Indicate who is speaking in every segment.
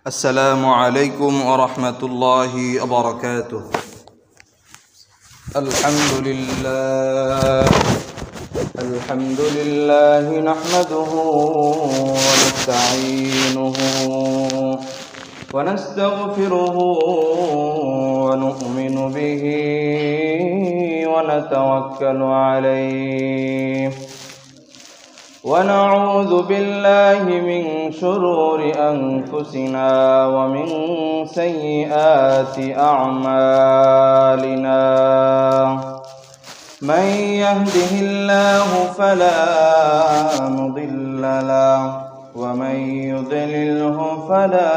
Speaker 1: السلام عليكم ورحمة الله وبركاته. الحمد لله نحمده ونستعينه ونستغفره ونؤمن به ونتوكل عليه ونعوذ بالله من شرور أنفسنا ومن سيئات أعمالنا. من يهده الله فلا مضل له ومن يضلله فلا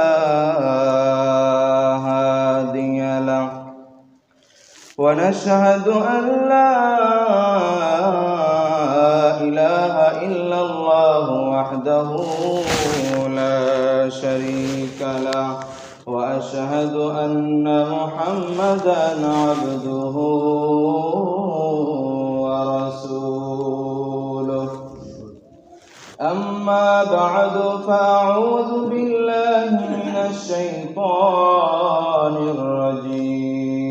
Speaker 1: هادي له ونشهد أن لا إله إلا الله وحده لا شريك له وأشهد أن محمدا عبده ورسوله. أما بعد فأعوذ بالله من الشيطان الرجيم.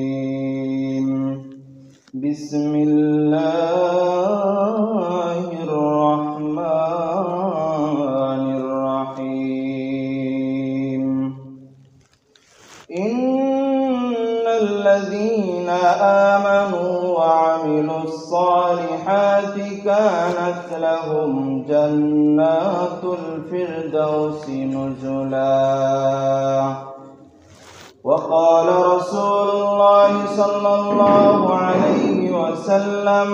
Speaker 1: بسم الله الرحمن الرحيم. إن الذين آمنوا وعملوا الصالحات كانت لهم جنات الفردوس نزلا. وقال رسول الله صلى الله عليه وسلم: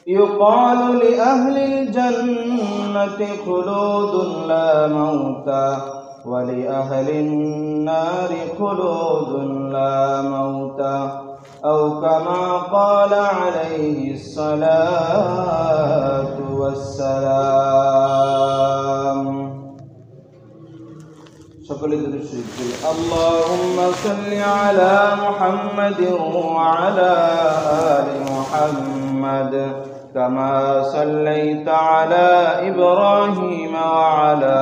Speaker 1: يقال لأهل الجنة خلود لا موت ولأهل النار خلود لا موت، أو كما قال عليه الصلاة والسلام. اللهم صل على محمد وعلى آل محمد كما صليت على إبراهيم وعلى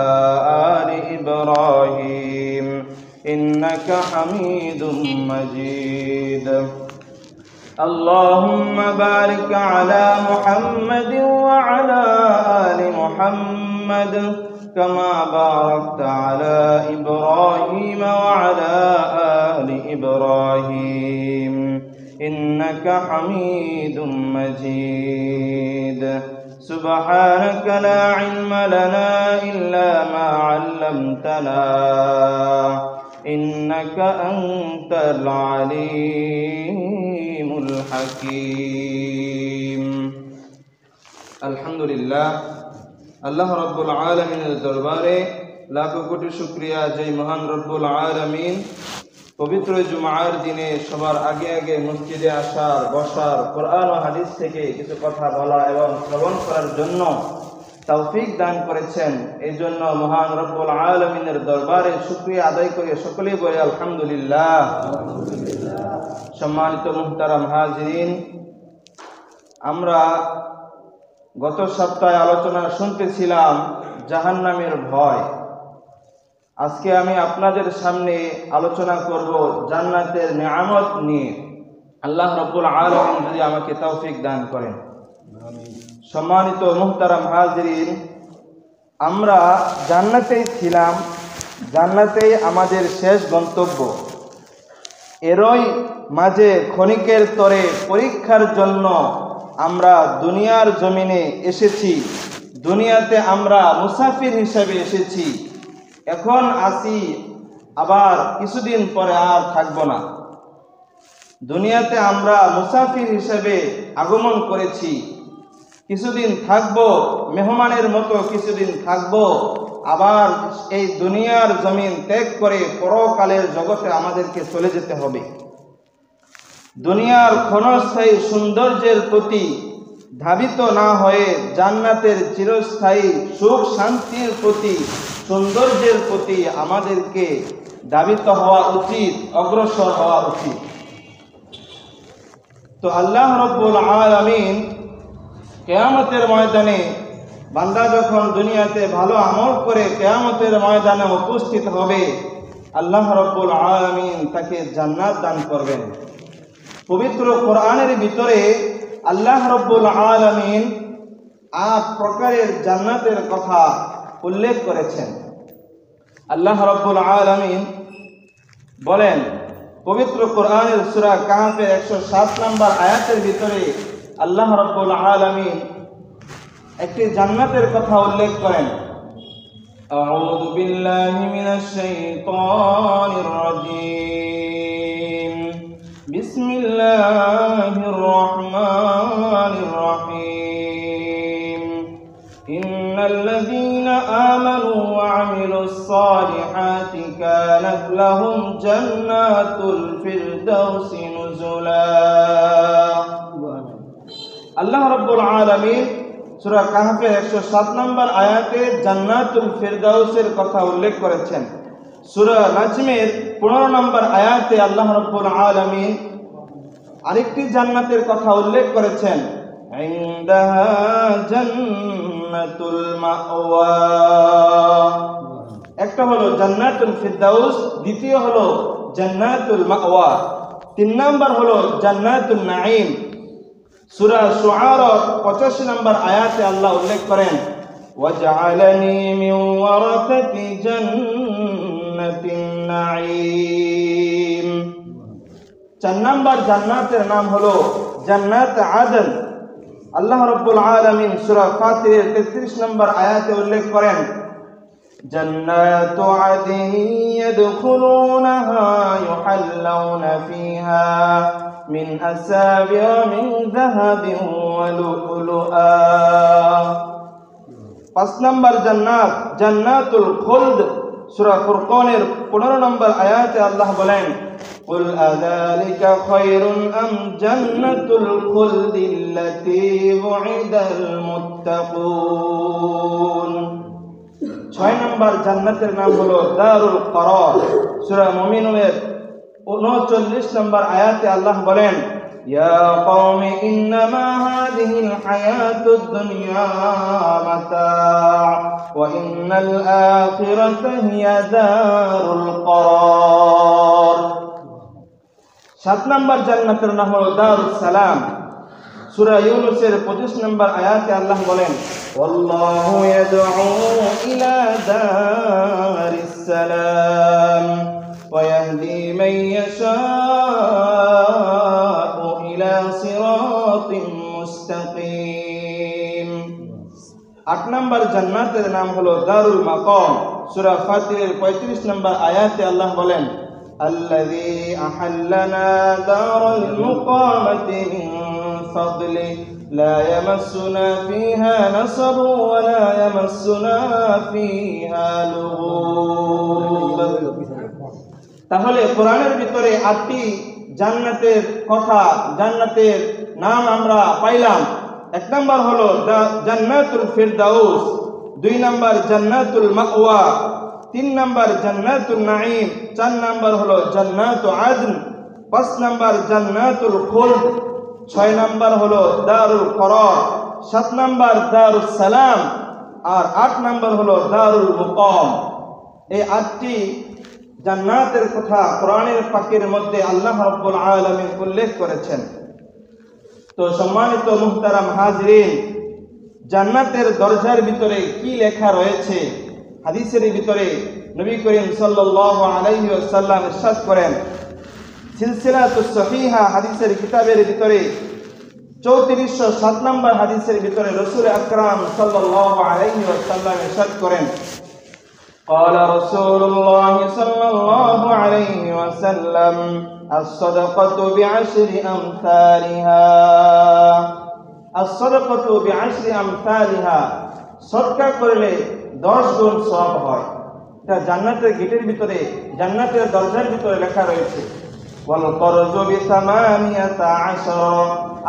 Speaker 1: آل إبراهيم إنك حميد مجيد. اللهم بارك على محمد وعلى آل محمد كما باركت على إبراهيم وعلى آل إبراهيم إنك حميد مجيد. سبحانك لا علم لنا إلا ما علمتنا إنك أنت العليم الحكيم. الحمد لله, আল্লাহ রব্বুল আলামিনের দরবারে লাখো কোটি শুকরিয়া যে মহান রব্বুল আলামিন পবিত্র জুমার দিনে সবার আগে আগে মসজিদে আসার, বসার, কোরআন ও হাদিস থেকে কিছু কথা বলা এবং শ্রবণ করার জন্য তৌফিক দান করেছেন। এই জন্য মহান রব্বুল আলামিনের দরবারে শুকরিয়া আদায় করে সকলেই বলে আলহামদুলিল্লাহ। সম্মানিত মুহতারাম হাজিরিন, আমরা গত সপ্তাহে আলোচনা শুনতেছিলাম জাহান্নামের ভয়। আজকে আমি আপনাদের সামনে আলোচনা করব জান্নাতের নিয়ামত নিয়ে। আল্লাহ রাব্বুল আলামিন যদি আমাকে তৌফিক দান করেন। সম্মানিত মুহতারাম হাজিরিন, আমরা জান্নাতেই ছিলাম, জান্নাতেই আমাদের শেষ গন্তব্য। এরই মাঝে ক্ষণিকের তরে পরীক্ষার জন্য আমরা দুনিয়ার জমিনে এসেছি। দুনিয়াতে আমরা মুসাফির হিসেবে এসেছি। এখন আসি, আবার কিছুদিন পরে আর থাকবো না। দুনিয়াতে আমরা মুসাফির হিসেবে আগমন করেছি। কিছুদিন থাকবো, মেহমানের মতো কিছুদিন থাকবো, আবার এই দুনিয়ার জমিন ত্যাগ করে পরকালের জগতে আমাদেরকে চলে যেতে হবে। দুনিয়ার ক্ষণস্থায়ী সৌন্দর্যের প্রতি ধাবিত না হয়ে জান্নাতের চিরস্থায়ী সুখ শান্তির প্রতি, সৌন্দর্যের প্রতি আমাদেরকে ধাবিত হওয়া উচিত, অগ্রসর হওয়া উচিত। তো আল্লাহ রাব্বুল আলামিন কিয়ামতের ময়দানে বান্দা যখন দুনিয়াতে ভালো আমল করে কিয়ামতের ময়দানে উপস্থিত হবে, আল্লাহ রাব্বুল আলামিন তাকে জান্নাত দান করবেন। পবিত্র কোরআনের ভিতরে আল্লাহ রাব্বুল আলামিন 8 প্রকারের জান্নাতের কথা উল্লেখ করেছেন। আল্লাহ রাব্বুল আলামিন বলেন পবিত্র কোরআনের সূরা কাহফের 107 নম্বর আয়াতের ভিতরে আল্লাহ রাব্বুল আলামিন একটি জান্নাতের কথা উল্লেখ করেন। আউযু বিল্লাহি মিনাশ শাইতানির রাজীম। বিসমিল্লাহির রহমানির রহিম। ইন্নাল্লাযীনা আমানু ওয়া আমিলুস সালিহাতি কানাত লাহুম জান্নাতুল ফিরদাউসি নুজুলা। আল্লাহ রাব্বুল আলামিন সূরা কাহফের 107 নম্বর আয়াতে জান্নাতুল ফিরদাউসের কথা উল্লেখ করেছেন। সূরা নাজমের 15 নম্বর আয়াতে আল্লাহ রাব্বুল আলামিন আরেকটি জান্নাতের কথা উল্লেখ করেছেন, ইনদাহা জান্নাতুল মাওয়া। একটা হলো জান্নাতুল ফিরদাউস, দ্বিতীয় হলো জান্নাতুল মাওয়া, 3 নম্বর হলো জান্নাতুল নাঈম। সূরা শুআরা 85 নম্বর আয়াতে আল্লাহ উল্লেখ করেন, ওয়াজআলানি মিন ওয়ারাসাতি জান্নাতিন নাঈম। 4 নম্বর জান্নাতের নাম হলো জান্নাত আদন। আল্লাহ রাব্বুল আলামিন সূরা ফাতিরের 33 নম্বর আয়াতে উল্লেখ করেন, জান্নাতু আদন ইয়াদখুলুনাহা ইউহাল্লাউনা ফিহা মিন আসাবির মিন যাহাবিন ওয়া লু'লুআ। 5 নম্বর জান্নাত জান্নাতুল খুলদ। সূরা ফুরকানের 15 নম্বর আয়াতে আল্লাহ বলেন, কুল আযালিকা খায়রুন আম জান্নাতুল খুলদিল্লাতী ওয়িদাল মুত্তাকুন। 6 নম্বর জান্নাতের নাম হলো দারুল করার। সূরা মুমিনুনের 39 নম্বর আয়াতে আল্লাহ বলেন, ইয়া কওমি ইন্নামা হাযিহিল হায়াতুদ দুনিয়া মাতা' ওয়া ইন্নাল আখিরাতা হিয়া দারুল করার। 7 নম্বর জান্নাতের নাম হলো দারুস সালাম। সূরা ইউনূসের 25 নম্বর আয়াতে আল্লাহ বলেন, ওয়াল্লাহু ইয়াদ'উ ইলা দারিস সালাম ওয়া ইয়াহদি মান ইয়াশা'উ ইলা সিরাতিন মুস্তাকিম। 8 নম্বর জান্নাতের নাম হলো দারুল মাকাম। সূরা ফাতিরের 35 নম্বর আয়াতে আল্লাহ বলেন, আল্লাযী আহাল্লানা দারাল মুকামাতি মিন ফাদলি লা ইয়ামাসসুনা ফিহা নাসাবু ওয়া লা ইয়ামাসসুনা ফিহা লুগুব। তাহলে কোরআনের ভিতরে 8টি জান্নাতের কথা, জান্নাতের নাম আমরা পাইলাম। 1 নম্বর হলো জান্নাতুল ফিরদাউস, 2 নম্বর জান্নাতুল মাওয়া, 3 নম্বর জান্নাতুল নাঈম, 4 নম্বর হলো জান্নাতু আদন, 5 নম্বর জান্নাতুল খুলদ, 6 নম্বর হলো দারুল করার, 7 নম্বর দারুস সালাম, আর 8 নম্বর হলো দারুল মুকাম। এই 8টি জান্নাতের কথা কোরআনের পাকের মধ্যে আল্লাহ রাব্বুল আলামিন উল্লেখ করেছেন। তো সম্মানিত মুহতারাম হাজরিন, জান্নাতের দরজার ভিতরে কি লেখা রয়েছে? হাদিসের ভিতরে নবী করিম সাল্লাল্লাহু আলাইহি ওয়াসাল্লাম ইরশাদ করেন, সিলসিলাতুস সহিহা হাদিসের কিতাবের ভিতরে 3407 নম্বর হাদিসের ভিতরে রাসূল আকরাম সাল্লাল্লাহু আলাইহি ওয়াসাল্লাম ইরশাদ করেন, قال رسول الله صلى الله عليه وسلم الصدقة بعشر أمثالها الصدقة بعشر أمثالها صدقة করলে 10 গুণ সওয়াব হয়। এটা জান্নাতের গেটের ভিতরে, জান্নাতের দরজার ভিতরে লেখা রয়েছে। ওয়াল করজু বিসামানিয়াতা আশরা,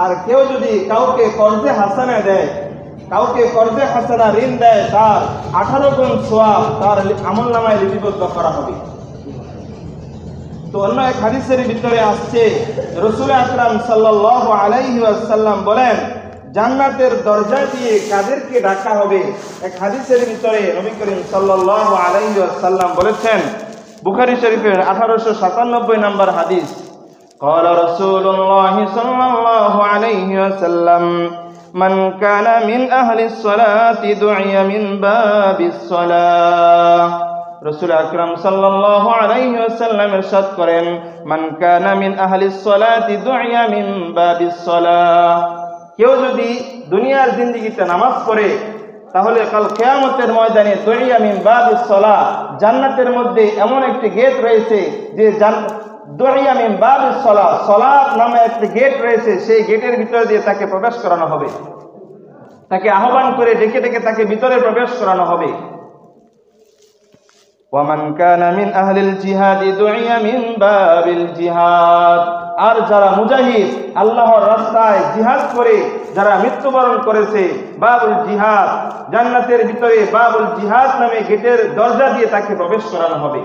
Speaker 1: আর কেউ যদি কাউকে কর্জে হাসানা দেয়, কাউকে কর্জে হাসানা ঋণ দেয়, তার 18 গুণ সওয়াব তার আমলনামায় লিপিবদ্ধ করা হবে। তো অন্য এক হাদিসের ভিতরে আসছে রাসূল আকরাম সাল্লাল্লাহু আলাইহি ওয়াসাল্লাম বলেন, জান্নাতের দরজা দিয়ে কাদেরকে ডাকা হবে। এক হাদিসের ভিতরে নবী করিম সাল্লাল্লাহু আলাইহি ওয়াসাল্লাম বলেছেন, বুখারী শরীফের 1897 নম্বর হাদিস, قال رسول الله صلى الله عليه وسلم من كان من أهل الصلاة دعي من باب الصلاة। রাসূল আকরাম সাল্লাল্লাহু আলাইহি ওয়াসাল্লাম ইরশাদ করেন, মান কানা মিন আহলিস সালাতি দুইয়া মিন বাবিস সালাহ। কেউ যদি দুনিয়ার জিন্দেগিতে নামাজ পড়ে তাহলে কাল কিয়ামতের ময়দানে দুইয়া মিন বাবিস সালাহ, জান্নাতের মধ্যে এমন একটি গেট রয়েছে যে দুইয়া মিন বাবিস সালাহ, সালাত নামে একটি গেট রয়েছে, সেই গেটের ভিতর দিয়ে তাকে প্রবেশ করানো হবে, তাকে আহ্বান করে ডেকে ডেকে তাকে ভিতরে প্রবেশ করানো হবে। ওয়ামান কানা মিন আহলিল জিহাদ দুইয়া মিন বাবিল জিহাদ। আর যারা মুজাহিদ, আল্লাহর রাস্তায় জিহাদ করে যারা মৃত্যুবরণ করেছে, বাবুল জিহাদ, জান্নাতের ভিতরে বাবুল জিহাদ নামে গেটের দরজা দিয়ে তাকে প্রবেশ করানো হবে।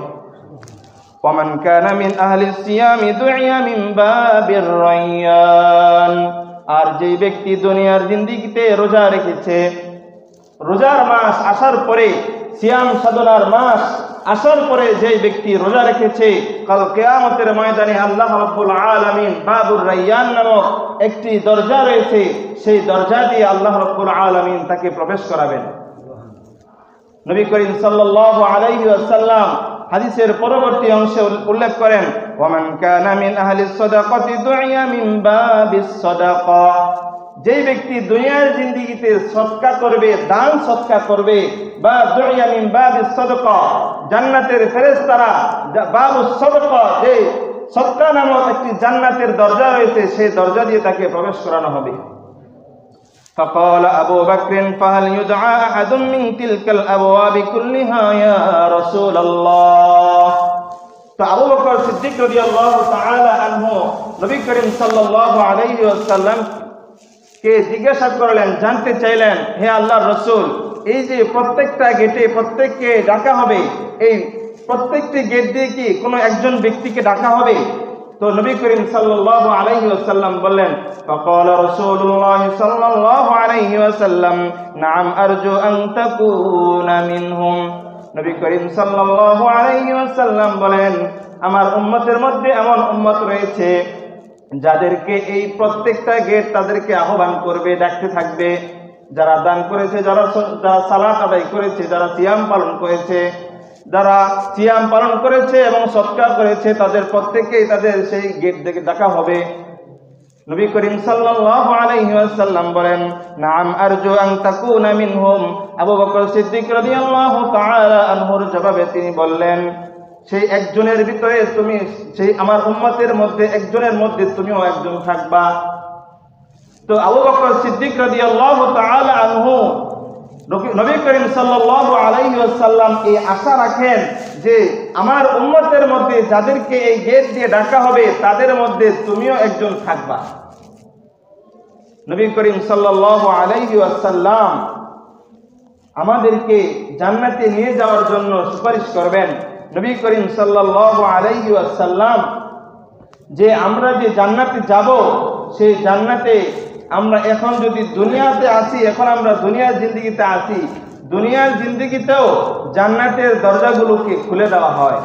Speaker 1: ওয়ামান কানা মিন আহলিস সিয়াম দুইয়া মিন বাবির রায়্যান। আর যেই ব্যক্তি দুনিয়ার জিন্দেগিতে রোজা রেখেছে, রোজার মাস আসার পরে, সিয়াম সাধনার মাস আসার পরে যেই ব্যক্তি রোজা রেখেছে, কাল কিয়ামতের ময়দানে আল্লাহ রাব্বুল আলামিন বাবুর রায়্যান নামক একটি দরজা রয়েছে, সেই দরজা দিয়ে আল্লাহ রাব্বুল আলামিন তাকে প্রবেশ করাবেন। নবী করিম সাল্লাল্লাহু আলাইহি ওয়াসাল্লাম হাদিসের পরবর্তী অংশে উল্লেখ করেন, ওয়ামান কানা মিন আহলিস সাদাকাতি দুইয়া মিন বাবিস সাদাকা। যেই ব্যক্তি দুনিয়ার জিন্দেগিতে সদকা করবে, দান সদকা করবে, বা দুইয়া মিন বাবিস সাদাকা, জান্নাতের ফেরেশতারা বাবুস সাদাকা, যে সদকা নামক একটি জান্নাতের দরজা রয়েছে, সেই দরজা দিয়ে তাকে প্রবেশ করানো হবে। فقال أبو بكر فهل يدعى أحد من تلك الأبواب كلها يا رسول الله। তো আবু বকর সিদ্দিক রাদিয়াল্লাহু তাআলা আনহু নবী করিম সাল্লাল্লাহু আলাইহি ওয়াসাল্লাম কে জিজ্ঞাসা করলেন, জানতে চাইলেন, হে আল্লাহর রাসূল, এই যে প্রত্যেকটা গেটে প্রত্যেককে ডাকা হবে, এই প্রত্যেকটি গেট দিয়ে কি কোনো একজন ব্যক্তিকে ডাকা হবে? তো নবী করিম সাল্লাল্লাহু আলাইহি ওয়াসাল্লাম বললেন, فقال رسول الله صلى الله عليه وسلم نعم أرجو أن تكون منهم। নবী করিম সাল্লাল্লাহু আলাইহি ওয়াসাল্লাম বলেন, আমার উম্মতের মধ্যে এমন উম্মত রয়েছে যাদেরকে এই প্রত্যেকটা গেট তাদেরকে আহ্বান করবে, ডাকতে থাকবে। যারা দান করেছে, যারা সালাত আদায় করেছে, যারা সিয়াম পালন করেছে, যারা সিয়াম পালন করেছে এবং সদকা করেছে, তাদের প্রত্যেককেই তাদের সেই গেট থেকে ডাকা হবে। নবী করিম সাল্লাল্লাহু আলাইহি ওয়াসাল্লাম বলেন, নাম আরজু আন তাকুনা মিনহুম। আবু বকর সিদ্দিক রাদিয়াল্লাহু তাআলা আনহুর জবাবে তিনি বললেন, সেই একজনের ভিতরে তুমি, সেই আমার উম্মতের মধ্যে একজনের মধ্যে তুমিও একজন থাকবা। তো আবু বকর সিদ্দিক রাদিয়াল্লাহু তাআলা আনহু নবী করিম সাল্লাল্লাহু আলাইহি ওয়াসাল্লাম এই আশা রাখেন যে আমার উম্মতের মধ্যে যাদেরকে এই গেট দিয়ে ডাকা হবে তাদের মধ্যে তুমিও একজন থাকবা। নবী করিম সাল্লাল্লাহু আলাইহি ওয়াসাল্লাম আমাদেরকে জান্নাতে নিয়ে যাওয়ার জন্য সুপারিশ করবেন। নবী করিম সাল্লাল্লাহু আলাইহি ওয়াসাল্লাম যে আমরা যে জান্নাতে যাব, সেই জান্নাতে আমরা এখন যদি দুনিয়াতে আসি, এখন আমরা দুনিয়ার জিন্দেগিতে আসি, দুনিয়ার জিন্দেগিতেও জান্নাতের দরজাগুলোকে খুলে দেওয়া হয়।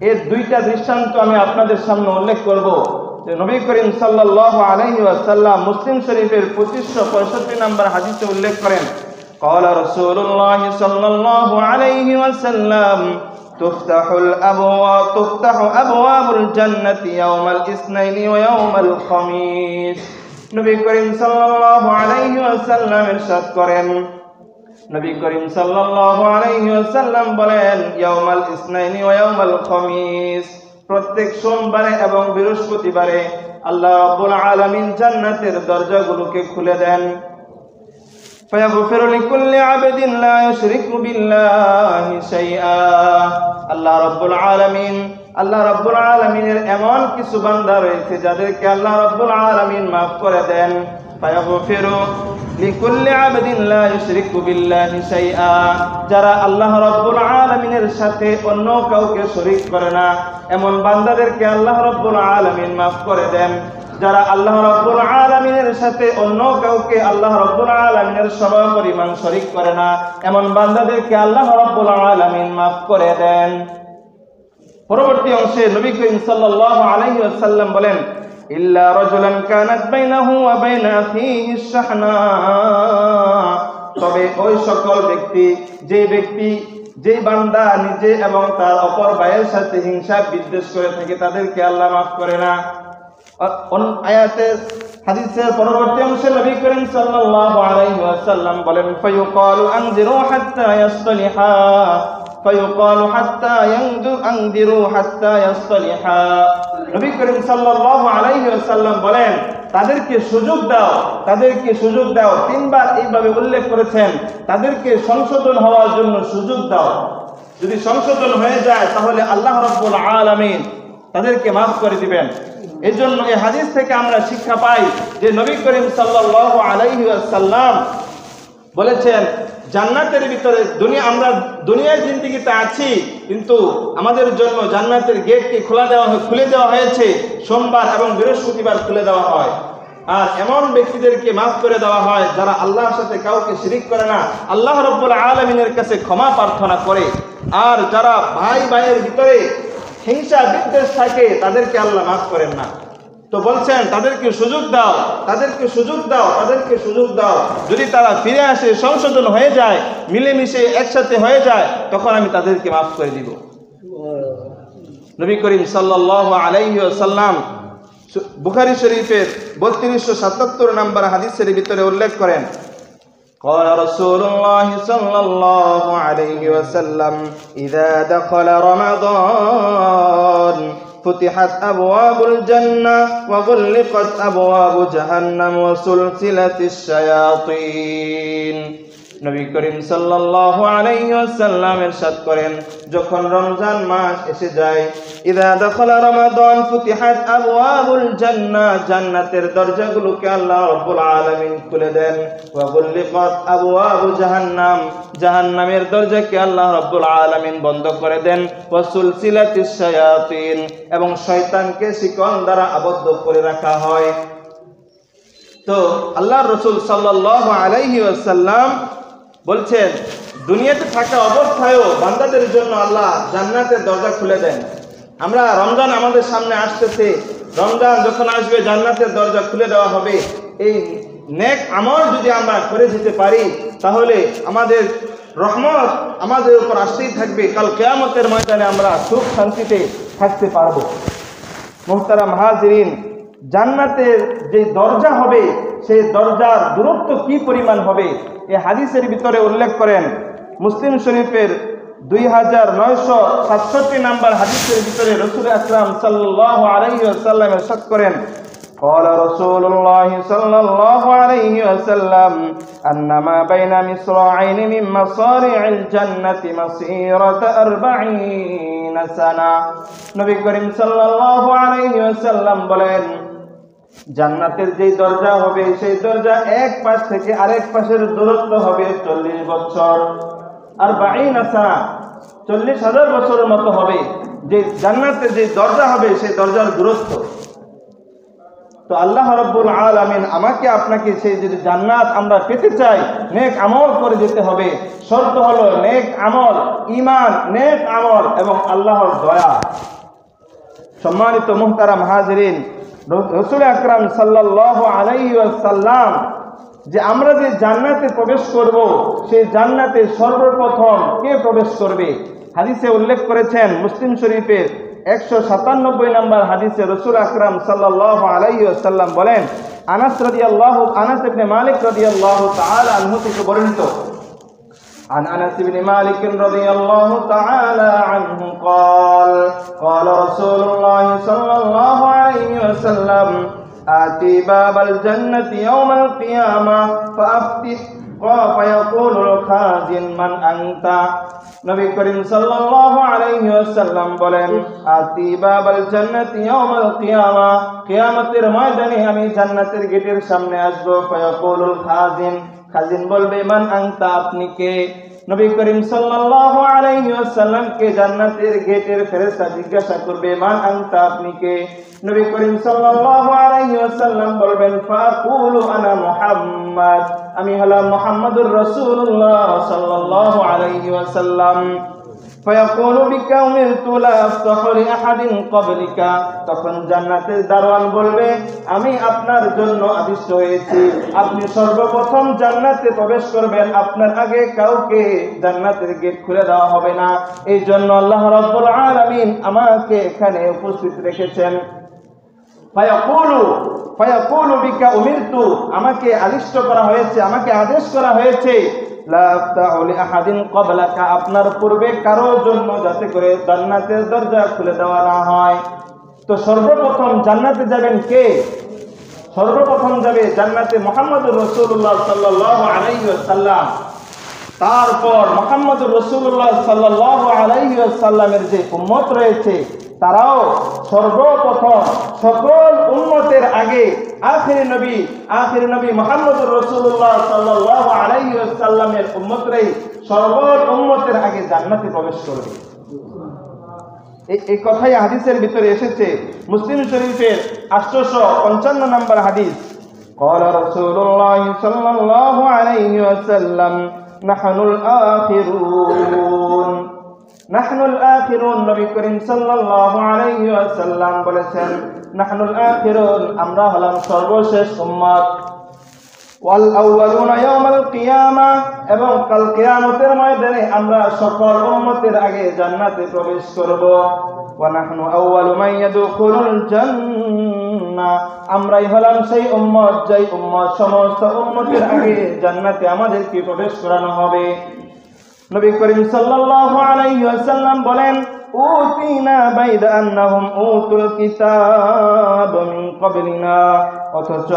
Speaker 1: এর দুইটা দৃষ্টান্ত আমি আপনাদের সামনে উল্লেখ করব। যে নবী করিম সাল্লাল্লাহু আলাইহি ওয়াসাল্লাম মুসলিম শরীফের 2565 নম্বর হাদিসে উল্লেখ করেন, قال رسول الله صلى الله عليه وسلم تفتح أبواب الجنة يوم الاثنين ويوم الخميس। নবী করিম সাল্লাল্লাহু আলাইহি ওয়াসাল্লাম ইরশাদ করেন, নবী করিম সাল্লাল্লাহু আলাইহি ওয়াসাল্লাম বলেন, ইয়াউমাল ইসনাইনি ওয়া ইয়াউমাল খামিস, প্রত্যেক সোমবারে এবং বৃহস্পতিবারে আল্লাহ রাব্বুল আলামিন জান্নাতের দরজাগুলোকে খুলে দেন। ফায়াগফিরু লিকুল্লি আবদিন লা ইউশরিকু বিল্লাহি শাইআ। আল্লাহ রাব্বুল আলামিনের এমন কিছু বান্দা রয়েছে যাদেরকে আল্লাহ রাব্বুল আলামিন মাফ করে দেন। ফায়াগফিরু লিকুল্লি আবদিন লা ইউশরিকু বিল্লাহি শাইআ, যারা আল্লাহ রাব্বুল আলামিনের সাথে অন্য কাউকে শরীক করে না, এমন বান্দাদেরকে আল্লাহ রাব্বুল আলামিন মাফ করে দেন। যারা আল্লাহ রাব্বুল আলামিনের সাথে অন্য কাউকে আল্লাহ রাব্বুল আলামিনের সমপরিমাণ শরীক করে না, এমন বান্দাদেরকে আল্লাহ রাব্বুল আলামিন মাফ করে দেন। পরবর্তী অংশে নবী করিম সাল্লাল্লাহু আলাইহি ওয়াসাল্লাম বলেন, ইল্লা রাজুলান কানাত বাইনাহু ওয়া বাইনা আখিহি শাহনা, তবে ওই সকল ব্যক্তি যে বান্দা নিজে এবং তার অপর ভাইয়ের সাথে হিংসা বিদ্বেষ করে থাকে তাদেরকে আল্লাহ মাফ করে না। হাদিসের পরবর্তী অংশে নবী করিম সাল্লাল্লাহু আলাইহি ওয়াসাল্লাম বলেন, ফায়ুকালু আনজিরু হাত্তা ইয়াসলিহা ফায়ুকালু হাত্তা আনজিরু হাত্তা ইয়াসলিহা। নবী করিম সাল্লাল্লাহু আলাইহি ওয়াসাল্লাম বলেন, তাদেরকে সুযোগ দাও। তিনবার এইভাবে উল্লেখ করেছেন, তাদেরকে সংশোধন হওয়ার জন্য সুযোগ দাও। যদি সংশোধন হয়ে যায় তাহলে আল্লাহ রাব্বুল আলামিন তাদেরকে মাফ করে দিবেন। এই জন্য এই হাদিস থেকে আমরা শিক্ষা পাই যে নবী করিম সাল্লাল্লাহু আলাইহি ওয়াসাল্লাম বলেছেন, জান্নাতের ভিতরে আমরা দুনিয়ার জিন্দেগিতে আছি, কিন্তু আমাদের জন্য জান্নাতের গেটকে খুলে দেওয়া হয়েছে সোমবার এবং বৃহস্পতিবার খুলে দেওয়া হয়। আর এমন ব্যক্তিদেরকে মাফ করে দেওয়া হয় যারা আল্লাহর সাথে কাউকে শিরিক করে না, আল্লাহ রাব্বুল আলামিনের কাছে ক্ষমা প্রার্থনা করে। আর যারা ভাই ভাইয়ের ভিতরে হিংসা বিদ্বেষ থাকে তাদেরকে আল্লাহ মাফ করেন না। তো বলছেন, তাদেরকে সুযোগ দাও। যদি তারা ফিরে আসে, সংশোধন হয়ে যায়, মিলেমিশে একসাথে হয়ে যায়, তখন আমি তাদেরকে মাফ করে দিব। নবী করিম সাল্লাল্লাহু আলাইহি ওয়াসাল্লাম বুখারী শরীফের 3277 নম্বর হাদিসের ভিতরে উল্লেখ করেন, قال رسول الله صلى الله عليه وسلم إذا دخل رمضان فتحت أبواب الجنة وغلقت أبواب جهنم وسلسلت الشياطين। নবী করিম সাল্লাল্লাহু আলাইহি ওয়াসাল্লাম ইরশাদ করেন, যখন রমজান মাস এসে যায়, ইযা দাখালা রমাদান ফুতিহাত আবওয়াবুল জান্নাহ, জান্নাতের দরজাগুলোকে আল্লাহ রাব্বুল আলামিন খুলে দেন। ওয়া গুল্লিকাত আবওয়াবু জাহান্নাম, জাহান্নামের দরজাকে আল্লাহ রাব্বুল আলামিন বন্ধ করে দেন। ওয়া সুলসিলাতিশ শায়াতিন, এবং শয়তানকে শিকল দ্বারা আবদ্ধ করে রাখা হয়। তো আল্লাহর রাসূল সাল্লাল্লাহু আলাইহি ওয়াসাল্লাম বলছেন, দুনিয়াতে থাকা অবস্থায়ও বান্দাদের জন্য আল্লাহ জান্নাতের দরজা খুলে দেন। আমরা রমজান আমাদের সামনে আসতেছে, রমজান যখন আসবে জান্নাতের দরজা খুলে দেওয়া হবে। এই নেক আমল যদি আমরা করে যেতে পারি তাহলে আমাদের রহমত আমাদের উপর আসতেই থাকবে। কাল কিয়ামতের ময়দানে আমরা সুখ শান্তিতে থাকতে পারবো। মুহতারাম হাজিরিন, জান্নাতের যে দরজা হবে সেই দরজার দূরত্ব কি পরিমাণ হবে এই হাদিসের ভিতরে উল্লেখ করেন। মুসলিম শরীফের 2967 নম্বর হাদিসের ভিতরে রাসূল আকরাম সাল্লাল্লাহু আলাইহি ওয়াসাল্লাম ইরশাদ করেন, قال رسول الله صلى الله عليه وسلم أنما بين مصراعين من مصارع الجنة مسيرة 40 سنة। নবী করিম সাল্লাল্লাহু আলাইহি ওয়াসাল্লাম বলেন, জান্নাতের যে দরজা হবে সেই দরজা এক পাশ থেকে আরেক পাশের দূরত্ব হবে 40 বছর। আর 40 সানা, 40,000 বছরের মতো হবে যে জান্নাতের যে দরজা হবে সেই দরজার দূরত্ব। তো আল্লাহ রাব্বুল আলামিন আমাকে আপনাকে সেই যদি জান্নাত আমরা পেতে চাই, নেক আমল করে যেতে হবে। শর্ত হলো নেক আমল, ঈমান, নেক আমল এবং আল্লাহর দয়া। সম্মানিত মুহতারাম হাজিরিন, রাসূল আকরাম সাল্লাল্লাহু আলাইহি ওয়াসাল্লাম যে আমরা যে জান্নাতে প্রবেশ করব, সেই জান্নাতে সর্বপ্রথম কে প্রবেশ করবে হাদিসে উল্লেখ করেছেন। মুসলিম শরীফের 197 নম্বর হাদিসে রাসূল আকরাম সাল্লাল্লাহু আলাইহি ওয়াসাল্লাম বলেন, আনাস ইবনে মালিক রাদিয়াল্লাহু তাআলা আনহু থেকে বর্ণিত, عن أنس بن مالك رضي الله تعالى عنه قال قال رسول الله صلى الله عليه وسلم آتي باب الجنة يوم القيامة فأفتح فيقول الخازن من أنت। নবী করিম সাল্লাল্লাহু আলাইহি ওয়াসাল্লাম বলেন, আতি বাবাল জান্নাতি ইয়াউমাল কিয়ামা, কিয়ামতের ময়দানে আমি জান্নাতের গেটের সামনে আসব। ফায়াকুলুল খাজিন, খাজিন বলবে মান আনতা, আপনি কে? নবী করিম সাল্লাল্লাহু আলাইহি ওয়াসাল্লামকে জান্নাতের গেটের ফেরেশতা জিজ্ঞাসা করবে, মান আনতা, আপনি কে? নবী করিম সাল্লাল্লাহু আলাইহি ওয়াসাল্লাম বলবেন, ফাকুলু আনা মুহাম্মদ, আমি হলাম মুহাম্মদুর রাসূলুল্লাহ সাল্লাল্লাহু আলাইহি ওয়াসাল্লাম। ফায়াকুলু বিকা উমিরতু লা আফতাহু লিআহাদিন ক্বাবলিকা, তখন জান্নাতের দারোয়ান বলবে, আমি আপনার জন্য আদিষ্ট হয়েছি, আপনি সর্বপ্রথম জান্নাতে প্রবেশ করবেন, আপনার আগে কাউকে জান্নাতের গেট খুলে দেওয়া হবে না। এই জন্য আল্লাহ রাব্বুল আলামিন আমাকে এখানে উপস্থিত রেখেছেন। ফায়াকুলু বিকা উমিরতু, আমাকে আদিষ্ট করা হয়েছে, আমাকে আদেশ করা হয়েছে, লা আফতাহু লিআহাদিন ক্বাবলাকা, আপনার পূর্বে কারো জন্য যাতে করে জান্নাতের দরজা খুলে দেওয়া না হয়। তো সর্বপ্রথম জান্নাতে যাবেন কে? সর্বপ্রথম যাবে জান্নাতে মুহাম্মদুর রাসূলুল্লাহ সাল্লাল্লাহু আলাইহি ওয়াসাল্লাম। তারপর মুহাম্মদুর রাসূলুল্লাহ সাল্লাল্লাহু আলাইহি ওয়াসাল্লামের যে উম্মত রয়েছে তারাও সর্বপ্রথম সকল উম্মতের আগে আখির নবী মুহাম্মদুর রাসূলুল্লাহ সাল্লাল্লাহু আলাইহি ওয়াসাল্লামের উম্মতরাই সকল উম্মতের আগে জান্নাতে প্রবেশ করবে। এই কথাই হাদিসের ভিতরে এসেছে, মুসলিম শরীফের 855 নম্বর হাদিস। قال رسول الله صلى الله عليه وسلم نحن الآخرون, নাহনুল আখিরুন, নবী করিম সাল্লাল্লাহু আলাইহি ওয়াসাল্লাম বলেছেন, নাহনুল আখিরুন, আমরা হলাম সর্বশেষ উম্মত। ওয়াল আউয়ালুনা ইয়াউমাল কিয়ামা, এবং কাল কিয়ামতের ময়দানে আমরা সকল উম্মতের আগে জান্নাতে প্রবেশ করব। ওয়া নাহনু আউয়ালু মান ইয়াদখুলুল জান্নাহ, আমরাই হলাম সেই উম্মত যেই উম্মত সমস্ত উম্মতের আগে জান্নাতে আমাদেরকে প্রবেশ করানো হবে। নবী করিম সাল্লাল্লাহু আলাইহি ওয়াসাল্লাম বলেন, উতিনা বাইদা আন্নাহুম উতুল কিতাব মিন ক্বাবলিনা, অথচ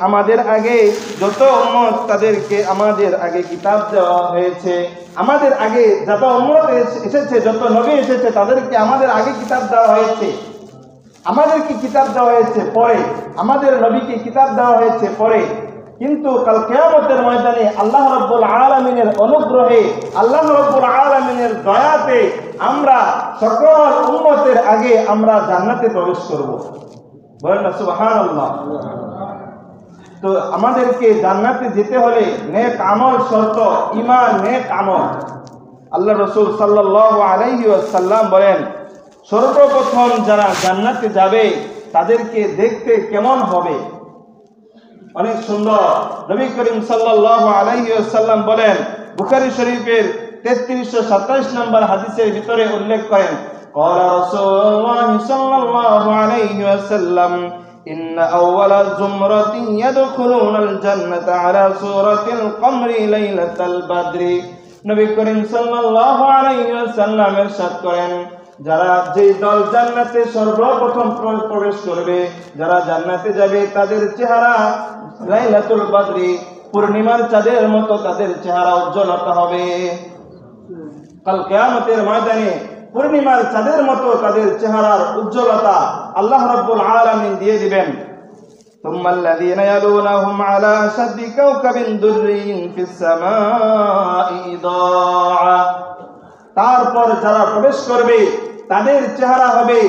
Speaker 1: আমাদের আগে যত উম্মত তাদেরকে আমাদের আগে কিতাব দেওয়া হয়েছে। আমাদের আগে যত উম্মত এসেছে, যত নবী এসেছে, তাদেরকে আমাদের আগে কিতাব দেওয়া হয়েছে। আমাদেরকে কিতাব দেওয়া হয়েছে পরে, আমাদের নবীকে কিতাব দেওয়া হয়েছে পরে। কিন্তু কাল কিয়ামতের ময়দানে আল্লাহ রাব্বুল আলামিনের অনুগ্রহে, আল্লাহ রাব্বুল আলামিনের দয়াতে আমরা সকল উম্মতের আগে আমরা জান্নাতে প্রবেশ করব। বলেন না সুবহানাল্লাহ। তো আমাদেরকে জান্নাতে যেতে হলে নেক আমল শর্ত, ঈমান, নেক আমল। আল্লাহ রাসূল সাল্লাল্লাহু আলাইহি ওয়াসাল্লাম বলেন, সর্বপ্রথম যারা জান্নাতে যাবে তাদেরকে দেখতে কেমন হবে? অনেক সুন্দর। নবী করিম সাল্লাল্লাহু আলাইহি ওয়াসাল্লাম বলেন, বুখারী শরীফের 3327 নম্বর হাদিসের ভিতরে উল্লেখ করেন, قال رسول الله صلى الله عليه وسلم إن أول زمرة يدخلون الجنة على صورة القمر ليلة البدر। নবী করিম সাল্লাল্লাহু আলাইহি ওয়াসাল্লাম ইরশাদ করেন, যারা যে দল জান্নাতে সর্বপ্রথম প্রবেশ করবে, যারা জান্নাতে যাবে, তাদের চেহারা লাইলাতুল বদরি, পূর্ণিমার চাঁদের মতো তাদের চেহারা উজ্জ্বলতা হবে। কাল কিয়ামতের ময়দানে পূর্ণিমার চাঁদের মতো তাদের চেহারার উজ্জ্বলতা আল্লাহ রাব্বুল আলামিন দিয়ে দিবেন। ثم الذين يلونهم على أشد كوكب دري في السماء إضاءة, তারপর যারা প্রবেশ করবে তাদের চেহারা হবে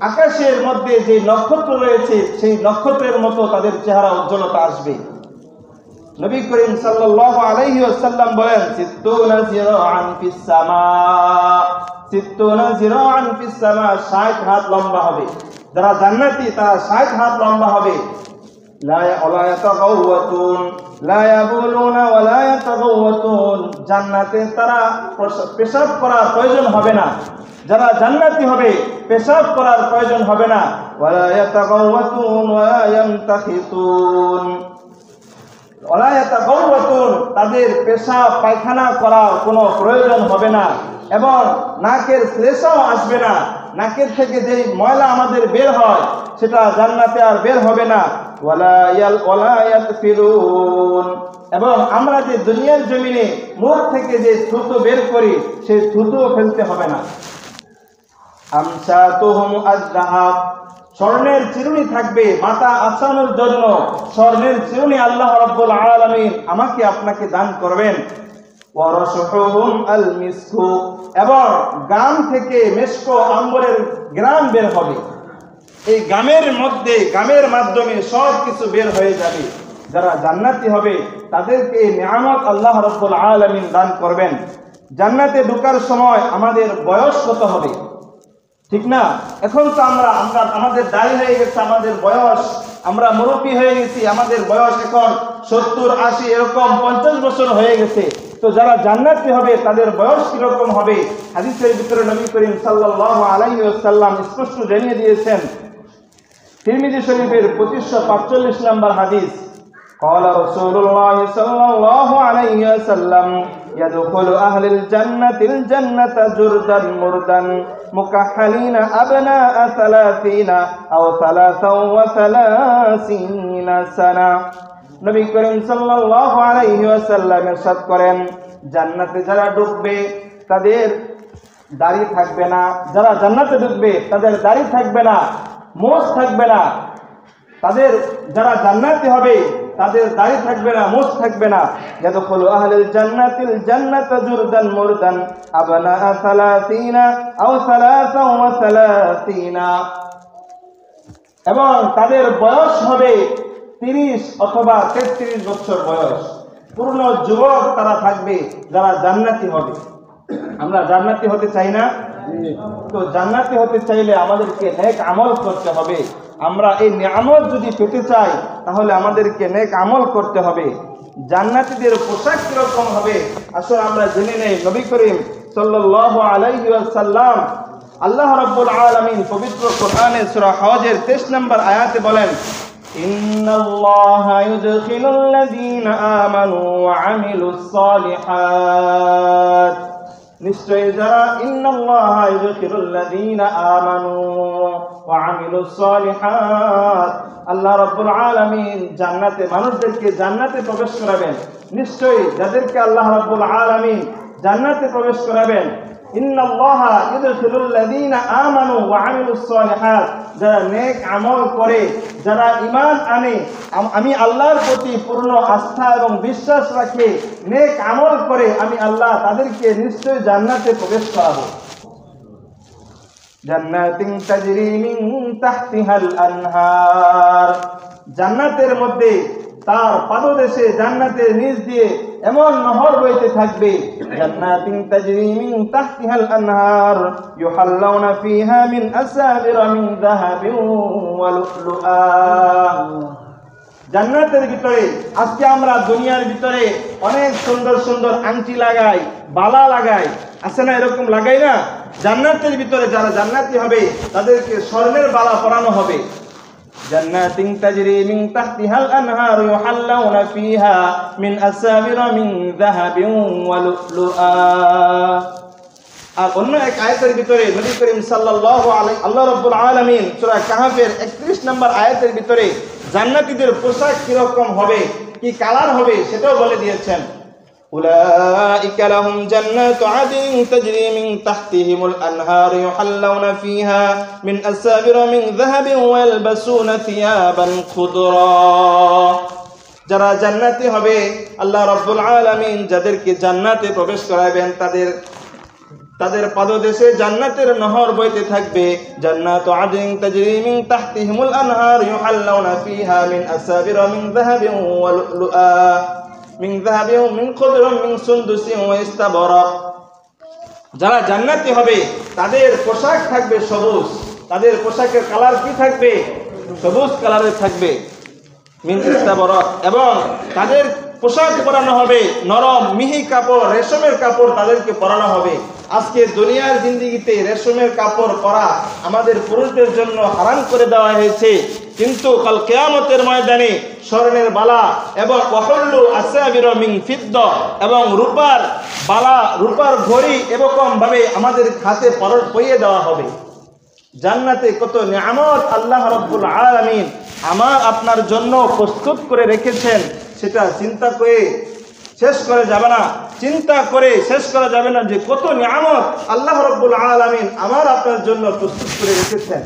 Speaker 1: আকাশের মধ্যে যে নক্ষত্র রয়েছে সেই নক্ষত্রের মতো তাদের চেহারা উজ্জ্বলতা আসবে। নবী করিম সাল্লাল্লাহু আলাইহি ওয়াসাল্লাম বলেন, 60 জিরাআন ফিস সামা, 60 জিরাআন ফিস সামা, 60 হাত লম্বা হবে। যারা জান্নাতি তারা 60 হাত লম্বা হবে। লা ইয়াতাগাওয়াতুন, লা ইয়াবুলুনা ওয়া লা ইয়াতাগাওয়াতুন, জান্নাতে তারা পেশাব করার প্রয়োজন হবে না। যারা জান্নাতি হবে পেশাব করার প্রয়োজন হবে না। ওয়া লা ইয়াতাগাওয়াতুন ওয়া লা ইয়ামতাখিতুন, ওয়া লা ইয়াতাগাওয়াতুন, তাদের পেশাব পায়খানা করার কোনো প্রয়োজন হবে না, এবং নাকের শ্লেষও আসবে না। নাকের থেকে যে ময়লা আমাদের বের হয় সেটা জান্নাতে আর বের হবে না। ওয়ালা ইয়াতফিলুন, এবং আমরা যে দুনিয়ার জমিনে মুখ থেকে যে থুতু বের করি সেই থুতুও ফেলতে হবে না। আমসাতুহুম আয-যাহাব, স্বর্ণের চিরুনি থাকবে মাথা আছানোর জন্য। স্বর্ণের চিরুনি আল্লাহ রাব্বুল আলামিন আমাকে আপনাকে দান করবেন। ওয়ারাশুহুম আল মিসকু, এবং গাম থেকে মেসকো আম্বরের গ্রাম বের হবে। এই গামের মাধ্যমে সব কিছু বের হয়ে যাবে। যারা জান্নাতি হবে তাদেরকে এই নিয়ামত আল্লাহ রাব্বুল আলামিন দান করবেন। জান্নাতে ঢোকার সময় আমাদের বয়স কত হবে? ঠিক না? এখন তো আমরা আমাদের দাড়ি হয়ে গেছে, আমাদের বয়স, আমরা মুরব্বী হয়ে গেছি, আমাদের বয়স এখন 70, 80, এরকম 50 বছর হয়ে গেছে। তো যারা জান্নাতি হবে তাদের বয়স কিরকম হবে? হাদিসের ভিতরে নবী করিম সাল্লাল্লাহু আলাইহি ওয়াসাল্লাম স্পষ্ট জানিয়ে দিয়েছেন। তিরমিজি শরীফের 2545 নম্বর হাদিস, قال رسول الله صلى الله عليه وسلم يدخل أهل الجنة الجنة جردا مردا مكحلين أبناء 30 أو 33 سنة। নবী করিম সাল্লাল্লাহু আলাইহি ওয়াসাল্লাম ইরশাদ করেন, জান্নাতে যারা ঢুকবে তাদের দাড়ি থাকবে না। যারা জান্নাতে ঢুকবে তাদের দাড়ি থাকবে না, মোষ থাকবে না। তাদের যারা জান্নাতি হবে তাদের দাড়ি থাকবে না, মোষ থাকবে না। ইয়াদখুলু আহলুল জান্নাতিল জান্নাতা জুরদান মুরদান আবনা 30 আও 33, এবং তাদের বয়স হবে 30 অথবা 33 বছর বয়স। পূর্ণ যুবক তারা থাকবে যারা জান্নাতি হবে। আমরা জান্নাতি হতে চাই না? তো জান্নাতি হতে চাইলে আমাদেরকে নেক আমল করতে হবে। আমরা এই নিয়ামত যদি পেতে চাই তাহলে আমাদেরকে নেক আমল করতে হবে। জান্নাতীদের পোশাক কিরকম হবে আসলে আমরা জেনে নেই। নবী করিম সাল্লাল্লাহু আলাইহি ওয়াসাল্লাম, আল্লাহ রাব্বুল আলামিন পবিত্র কোরআনে সূরা হজের 23 নম্বর আয়াতে বলেন, ইন্নাল্লাহা ইউদখিলুল লাযীনা আমানু ওয়া আমিলুস সালিহাত, নিশ্চয়ই যারা ইন্নাল্লাহা ইউদখিলুল লাযীনা আমানু ওয়া আমিলুস সালিহাত, আল্লাহ রাব্বুল আলামিন জান্নাতে মানুষদেরকে জান্নাতে প্রবেশ করাবেন। নিশ্চয়ই যাদেরকে আল্লাহ রাব্বুল আলামিন জান্নাতে প্রবেশ করাবেন, ইন্নাল্লাহা ইউদখিলুল লাযীনা আমানু ওয়া আমিলুস সালিহাত, যারা নেক আমল করে, যারা ঈমান আনে, আমি আল্লাহর প্রতি পূর্ণ আস্থা এবং বিশ্বাস রাখে, নেক আমল করে, আমি আল্লাহ তাদেরকে নিশ্চয়ই জান্নাতে প্রবেশ করাবো। জান্নাতিন তাজরি মিন তাহতিহাল আনহার, জান্নাতের মধ্যে তার পাদদেশে জান্নাতের নিচ দিয়ে এমন নহর বইতে থাকবে। জান্নাতিন তাজরি মিন তাহতিহাল আনহার ইউহাল্লাউনা ফিহা মিন আসাবির মিন যাহাবিন ওয়া লুলুআ। জান্নাতের ভিতরে আজকে আমরা দুনিয়ার ভিতরে অনেক সুন্দর সুন্দর আংটি লাগাই, বালা লাগাই, আছে না? এরকম লাগাই না? জান্নাতের ভিতরে যারা জান্নাতি হবে তাদেরকে স্বর্ণের বালা পরানো হবে। জান্নাতিন তাজরি মিন তাহতিহাল আনহার ইউহাল্লাউনা ফিহা মিন আসাবির মিন যাহাবিন ওয়া লুলুআ। আর অন্য এক আয়াতের ভিতরে নবী করিম সাল্লাল্লাহু আলাইহি আল্লাহ রাব্বুল আলামিন সূরা কাহফের 31 নম্বর আয়াতের ভিতরে জান্নাতীদের পোশাক কিরকম হবে, কি কালার হবে সেটাও বলে দিয়েছেন। উলাইকা লাহুম জান্নাতু আদনিন তাজরি মিন তাহতিহিমুল আনহার ইউহাল্লাউনা ফিহা মিন আসাবির মিন যাহাবিন ওয়া ইয়ালবাসুনা থিয়াবান খুদরা। যারা জান্নাতি হবে আল্লাহ রাব্বুল আলামিন যাদেরকে জান্নাতে প্রবেশ করাবেন তাদের পাদদেশে জান্নাতের নহর বইতে থাকবে। জান্নাতু আদনিন তাজরি মিন তাহতিহিমুল আনহার ইউহাল্লাউনা ফিহা মিন আসাবির মিন যাহাবিন ওয়া লুলুআ মিন যাহাবিন মিন খুদরিন মিন সুনদুসিন ওয়া ইস্তাবরাক। যারা জান্নাতি হবে তাদের পোশাক থাকবে সবুজ। তাদের পোশাকের কালার কি থাকবে? সবুজ কালারের থাকবে। মিন ইস্তাবরাক, এবং তাদের পোশাক পরানো হবে নরম মিহি কাপড়, রেশমের কাপড় তাদেরকে পরানো হবে। আজকে দুনিয়ার জিন্দেগিতে রেশমের কাপড় পরা আমাদের পুরুষদের জন্য হারাম করে দেওয়া হয়েছে, কিন্তু কাল কিয়ামতের ময়দানে স্বর্ণের বালা এবং ওয়াহুল্লু আসাবির মিন ফিদ্দা এবং রূপার বালা, রূপার ঘড়ি এরকম ভাবে আমাদের হাতে পরিয়ে দেওয়া হবে। জান্নাতে কত নিয়ামত আল্লাহ রাব্বুল আলামিন আমার আপনার জন্য প্রস্তুত করে রেখেছেন, সেটা চিন্তা করে শেষ করা যাবে না। চিন্তা করে শেষ করা যাবে না যে কত নিয়ামত আল্লাহ রাব্বুল আলামিন আমার আপনার জন্য প্রস্তুত করে রেখেছেন।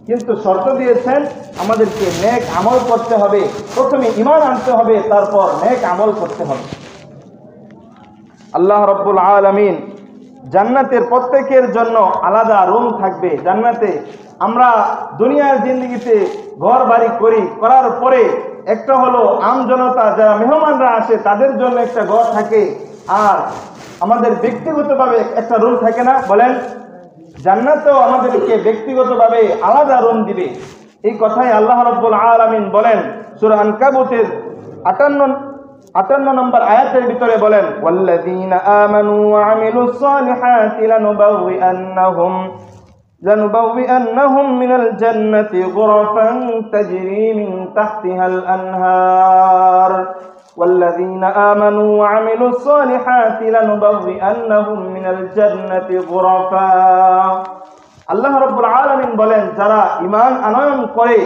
Speaker 1: কিন্তু শর্ত দিয়েছেন আমাদেরকে নেক আমল করতে হবে। প্রথমে ঈমান আনতে হবে, তারপর নেক আমল করতে হবে। আল্লাহ রাব্বুল আলামিন জান্নাতের প্রত্যেকের জন্য আলাদা রুম থাকবে। জান্নাতে আমরা দুনিয়ার জিন্দেগিতে ঘর বাড়ি করার পরে একটা হলো আমজনতা যারা মেহমানরা আসে তাদের জন্য একটা ঘর থাকে, আর আমাদের ব্যক্তিগতভাবে একটা রুম থাকে না? বলেন, জান্নাতেও আমাদেরকে ব্যক্তিগতভাবে আলাদা রুম দিবে। এই কথাই আল্লাহ রাব্বুল আলামিন বলেন সূরা আনকাবুতের 58 নম্বর আয়াতের ভিতরে বলেন, ওয়াল্লাযীনা আমানু ওয়া আমিলুস সালিহাতি লানুবাউইআন্নাহুম মিনাল জান্নাতি গুরাফান তাজরি মিন তাহতিহাল আনহার والذين آمنوا وعملوا الصالحات لنبوئنهم من الجنة غرفا। আল্লাহ রাব্বুল আলামিন বলেন, যারা ঈমান আনয়ন করে,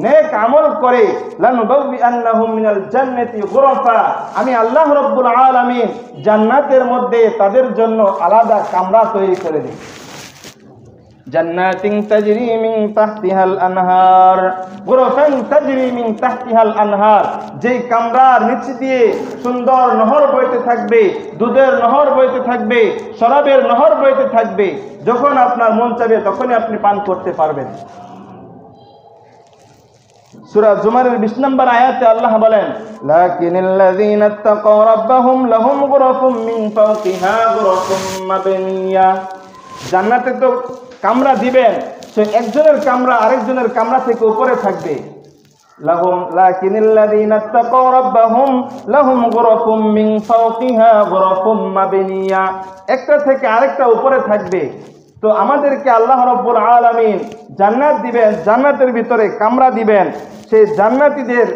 Speaker 1: নেক আমল করে, লানুবাউইআন্নাহুম মিনাল জান্নাতি গুরাফা, আমি আল্লাহ রাব্বুল আলামিন জান্নাতের মধ্যে তাদের জন্য আলাদা কামরা তৈরি করে দেই। জান্নাতিন তাজরি মিন তাহতিহাল আনহার, গুরাফান তাজরি মিন তাহতিহাল আনহার, যেই কামরার নিচে দিয়ে সুন্দর নহর বইতে থাকবে, দুধের নহর বইতে থাকবে, শরাবের নহর বইতে থাকবে। যখন আপনার মন চাইবে তখনই আপনি পান করতে পারবেন। সূরা জুমারের 20 নম্বর আয়াতে আল্লাহ বলেন, লাকিনাল্লাযীনা ইত্তাকাউ রাব্বাহুম লাহুম গুরাফুম মিন ফাওকিহা গুরাফুম মাবনিয়া। জান্নাতে তো কামরা দিবেন, তো একজনের কামরা আরেকজনের কামরা থেকে উপরে থাকবে। লাকিনাল্লাযীনা ইত্তাকাউ রাব্বাহুম লাহুম গুরাফুম মিন ফাওকিহা গুরাফুম মাবনিয়া, একটা থেকে আরেকটা উপরে থাকবে। তো আমাদেরকে আল্লাহ রাব্বুল আলামিন জান্নাত দিবেন, জান্নাতের ভিতরে কামরা দিবেন। সেই জান্নাতীদের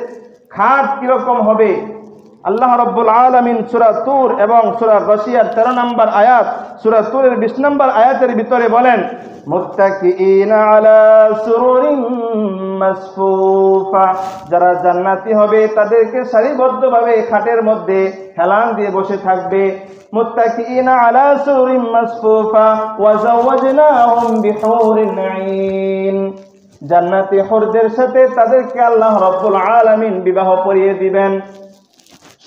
Speaker 1: খাট কিরকম হবে? আল্লাহ রাব্বুল আলামিন সূরা তুর এবং সূরা গাশিয়ার 13 নম্বর আয়াত, সূরা তুরের 20 নম্বর আয়াতের ভিতরে বলেন, মুত্তাকিইনা আলা সুরুরিন মাসফুফা, যারা জান্নাতি হবে তাদেরকে সারিবদ্ধভাবে খাটের মধ্যে হেলান দিয়ে বসে থাকবে। মুত্তাকিইনা আলা সুরুরিন মাসফুফা ওয়া যাওয়াজনাহুম বিহুরিন আইন, জান্নাতি হুরদের সাথে তাদেরকে আল্লাহ রাব্বুল আলামিন বিবাহ পরিয়ে দিবেন।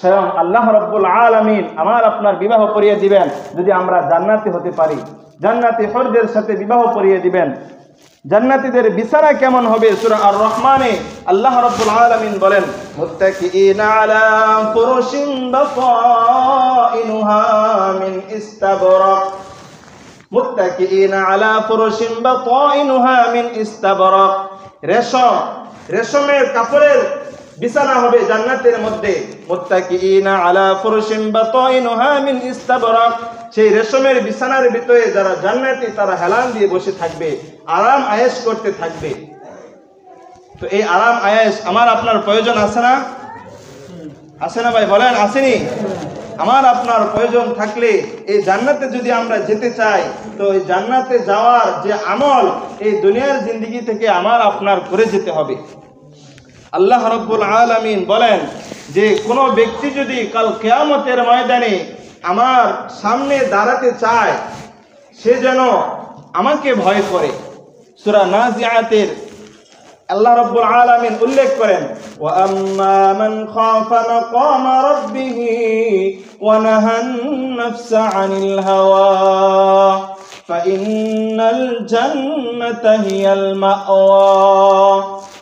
Speaker 1: স্বয়ং আল্লাহ রাব্বুল আলামিন আমার আপনার বিবাহ পরিয়ে দিবেন যদি আমরা জান্নাতি হতে পারি। জান্নাতি হুরদের সাথে বিবাহ পরিয়ে দিবেন। জান্নাতীদের বিছানা কেমন হবে? সূরা আর রহমানে আল্লাহ রাব্বুল আলামিন বলেন, মুত্তাকিইনা আলা ফুরুশিন বাতাইনুহা মিন ইস্তাবরাক, মুত্তাকিইনা আলা ফুরুশিন বাতাইনুহা মিন ইস্তাবরাক, রেশমের কাপড়ের বিছানা হবে জান্নাতের মধ্যে। মুত্তাকিইনা আলা ফুরুশিন বাতাইনুহা মিন ইস্তাবরাক, সেই রেশমের বিছানার ভিতরে যারা জান্নাতি তারা হেলান দিয়ে বসে থাকবে, আরাম আয়েশ করতে থাকবে। তো এই আরাম আয়েশ আমার আপনার প্রয়োজন আছে না? আছে না ভাই? বলেন, আসেনি? আমার আপনার প্রয়োজন থাকলে এই জান্নাতে যদি আমরা যেতে চাই, তো এই জান্নাতে যাওয়ার যে আমল এই দুনিয়ার জিন্দেগি থেকে আমার আপনার করে যেতে হবে। আল্লাহ রাব্বুল আলামিন বলেন যে কোনো ব্যক্তি যদি কাল কিয়ামতের ময়দানে আমার সামনে দাঁড়াতে চায়, সে যেন আমাকে ভয় করে। সূরা নাজিআতের আল্লাহ রাব্বুল আলামিন উল্লেখ করেন, ওয়া আম্মা মান খাফা মাকামা রাব্বিহি ওয়া নাহান নাফসা আনিল হাওয়া ফাইন্নাল জান্নাতা হিয়াল মাওয়া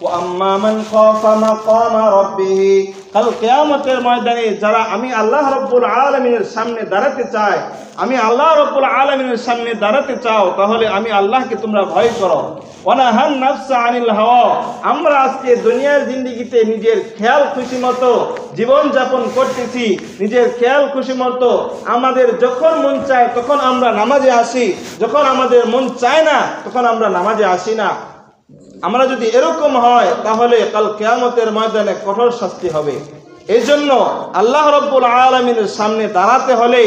Speaker 1: ওয়া আম্মা মান খাফা মাকামা রাব্বিহি। কাল কিয়ামতের ময়দানে যারা আমি আল্লাহ রাব্বুল আলামিনের সামনে দাঁড়াতে চায়, আমি আল্লাহ রাব্বুল আলামিনের সামনে দাঁড়াতে চাও, তাহলে আমি আল্লাহকে তোমরা ভয় করো। ওয়া নাহান নাফসা আনিল হাওয়া, আমরা আজকে দুনিয়ার জিন্দেগিতে নিজের খেয়াল খুশি মতো জীবন যাপন করতেছি, নিজের খেয়াল খুশি মতো আমাদের যখন মন চায় তখন আমরা নামাজে আসি, যখন আমাদের মন চায় না তখন আমরা নামাজে আসি না। আমরা যদি এরকম হয় তাহলে কাল কিয়ামতের ময়দানে কঠোর শাস্তি হবে। এই জন্য আল্লাহ রাব্বুল আলামিনের সামনে দাঁড়াতে হলে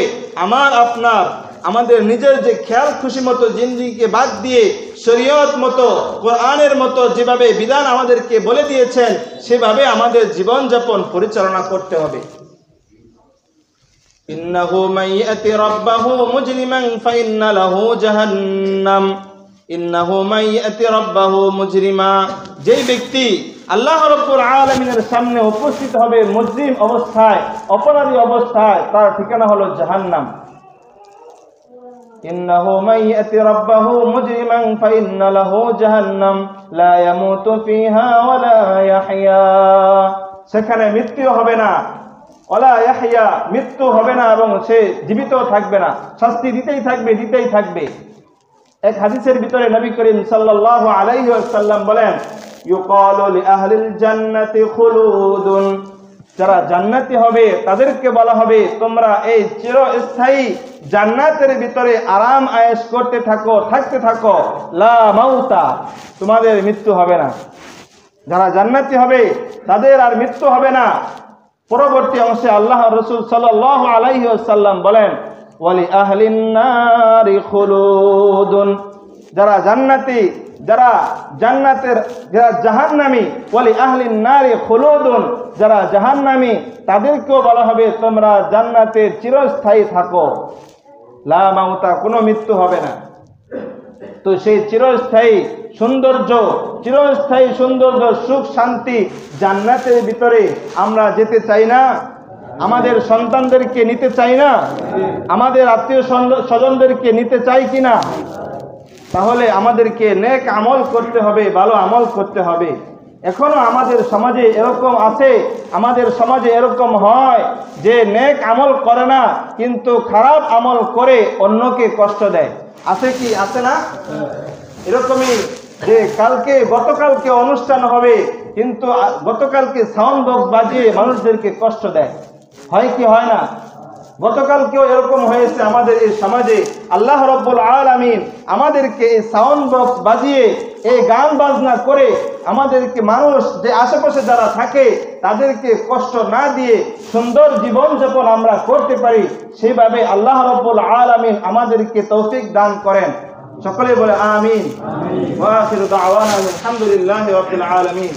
Speaker 1: আমাদের নিজের যে খেয়াল খুশি মতো জিন্দেগিকে বাদ দিয়ে শরীয়ত মতো কোরআনের মতো যেভাবে বিধান আমাদেরকে বলে দিয়েছেন সেভাবে আমাদের জীবন যাপন পরিচালনা করতে হবে। ইন্নাহু মাইয়াতি রাব্বাহু মুজরিমান ফাইন্না লাহু জাহান্নাম, ইন্নাহু মাইয়াতি রাব্বাহু মুজরিমা, যেই ব্যক্তি আল্লাহ রাব্বুল আলামিনের সামনে উপস্থিত হবে মুজরিম অবস্থায়, অপরাধী অবস্থায়, তার ঠিকানা হলো জাহান্নাম। ইন্নাহু মান ইয়াতি রাব্বাহু মুজরিমান ফাইন্না লাহু জাহান্নাম লা ইয়ামুতু ফিহা ওয়া লা ইয়াহইয়া। সেখানে মৃত্যু হবে না, ওয়ালা ইয়াহইয়া, মৃত্যু হবে না এবং সে জীবিত থাকবে না, শাস্তি দিতেই থাকবে। এক হাদিসের ভিতরে নবী করিম সাল্লাল্লাহু আলাইহি ওয়াসাল্লাম বলেন, ইউকালু লি আহলিল জান্নাতি খুলুদুন, যারা জান্নাতি হবে তাদেরকে বলা হবে তোমরা এই চিরস্থায়ী জান্নাতের ভিতরে আরাম আয়েশ থাকতে থাকো, লা মাউতা, তোমাদের মৃত্যু হবে না। যারা জান্নাতি হবে তাদের আর মৃত্যু হবে না। পরবর্তী অংশে আল্লাহ রাসূল সাল্লাল্লাহু আলাইহি ওয়াসাল্লাম বলেন, ওয়ালি আহলিন নারি খুলুদুন, যারা জান্নাতি, যারা জাহান্নামী, ওয়ালি আহলিন নারি খুলুদুন, যারা জাহান্নামী তাদেরকেও বলা হবে তোমরা জান্নাতে চিরস্থায়ী থাকো, লা মাউতা, কোনো মৃত্যু হবে না। তো সেই চিরস্থায়ী সৌন্দর্য, সুখ শান্তি জান্নাতের ভিতরে আমরা যেতে চাই না? আমাদের সন্তানদেরকে নিতে চাই না? আমাদের আত্মীয় স্বজনদেরকে নিতে চাই কিনা? তাহলে আমাদেরকে নেক আমল করতে হবে, ভালো আমল করতে হবে। এখনো আমাদের সমাজে এরকম আছে, আমাদের সমাজে এরকম হয় যে নেক আমল করে না কিন্তু খারাপ আমল করে অন্যকে কষ্ট দেয়। আছে কি? আছে না? এরকমই যে গতকালকে অনুষ্ঠান হবে কিন্তু গতকালকে সাউন্ড বক্স বাজিয়ে মানুষদেরকে কষ্ট দেয়। হয় কি হয় না? গতকালকেও এরকম হয়েছে আমাদের এই সমাজে। আল্লাহ রাব্বুল আলামিন আমাদেরকে এই সাউন্ড বক্স বাজিয়ে, এই গান বাজনা করে আমাদেরকে, মানুষ যে আশেপাশে যারা থাকে তাদেরকে কষ্ট না দিয়ে সুন্দর জীবন যাপন আমরা করতে পারি, সেভাবে আল্লাহ রাব্বুল আলামিন আমাদেরকে তৌফিক দান করেন। সকলে বলে আমিন। ওয়া আখিরু দাওয়ানা আলহামদুলিল্লাহি রাব্বিল আলামিন।